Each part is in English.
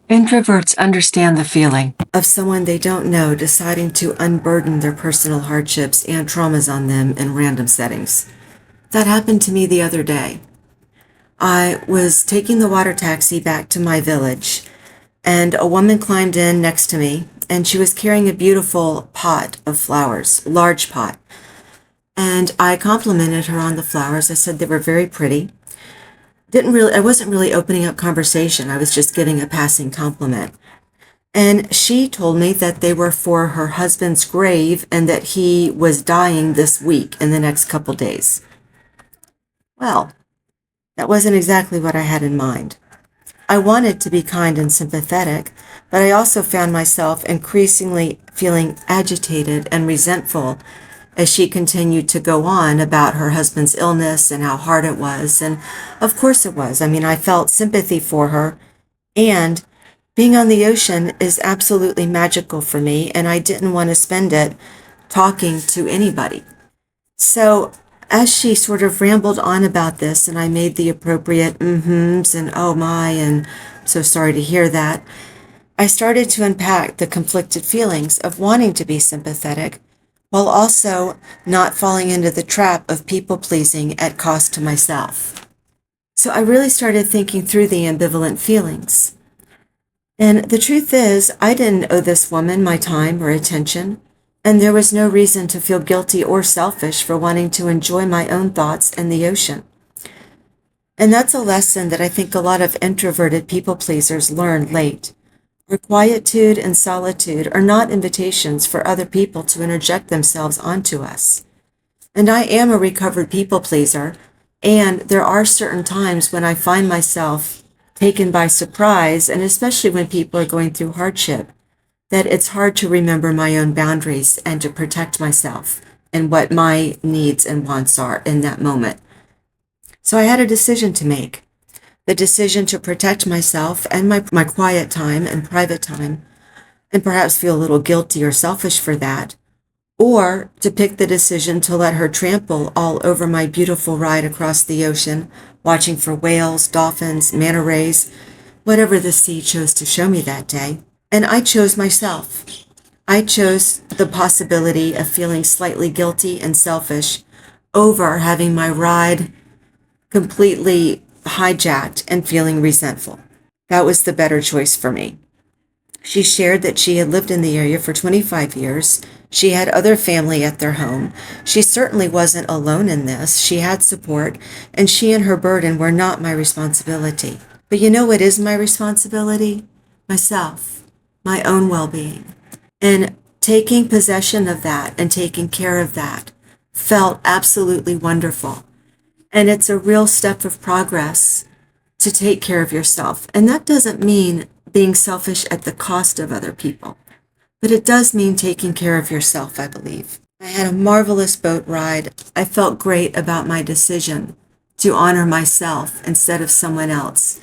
Introverts understand the feeling of someone they don't know deciding to unburden their personal hardships and traumas on them in random settings. That happened to me the other day. I was taking the water taxi back to my village, and a woman climbed in next to me, and she was carrying a beautiful pot of flowers, large pot. And I complimented her on the flowers. I said they were very pretty. I wasn't really opening up conversation. I was just giving a passing compliment. And she told me that they were for her husband's grave and that he was dying this week in the next couple days. Well, that wasn't exactly what I had in mind. I wanted to be kind and sympathetic, but I also found myself increasingly feeling agitated and resentful as she continued to go on about her husband's illness and how hard it was. And of course it was. I mean, I felt sympathy for her, and being on the ocean is absolutely magical for me, and I didn't want to spend it talking to anybody. So as she sort of rambled on about this, and I made the appropriate mm-hms and oh my, and I'm so sorry to hear that, I started to unpack the conflicted feelings of wanting to be sympathetic while also not falling into the trap of people-pleasing at cost to myself. So I really started thinking through the ambivalent feelings. And the truth is, I didn't owe this woman my time or attention, and there was no reason to feel guilty or selfish for wanting to enjoy my own thoughts in the ocean. And that's a lesson that I think a lot of introverted people-pleasers learn late. Our quietude and solitude are not invitations for other people to interject themselves onto us. And I am a recovered people pleaser, and there are certain times when I find myself taken by surprise, and especially when people are going through hardship, that it's hard to remember my own boundaries and to protect myself and what my needs and wants are in that moment. So I had a decision to make. The decision to protect myself and my quiet time and private time, and perhaps feel a little guilty or selfish for that, or to pick the decision to let her trample all over my beautiful ride across the ocean, watching for whales, dolphins, manta rays, whatever the sea chose to show me that day. And I chose myself. I chose the possibility of feeling slightly guilty and selfish over having my ride completely hijacked and feeling resentful. That was the better choice for me. She shared that she had lived in the area for 25 years. She had other family at their home. She certainly wasn't alone in this. She had support, and she and her burden were not my responsibility. But you know what is my responsibility? Myself, my own well-being. And taking possession of that and taking care of that felt absolutely wonderful. And it's a real step of progress to take care of yourself. And that doesn't mean being selfish at the cost of other people, but it does mean taking care of yourself, I believe. I had a marvelous boat ride. I felt great about my decision to honor myself instead of someone else.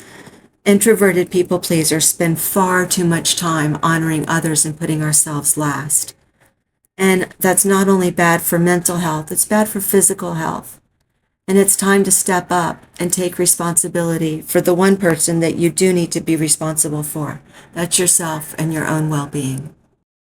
Introverted people pleasers spend far too much time honoring others and putting ourselves last. And that's not only bad for mental health, it's bad for physical health. And it's time to step up and take responsibility for the one person that you do need to be responsible for. That's yourself and your own well-being.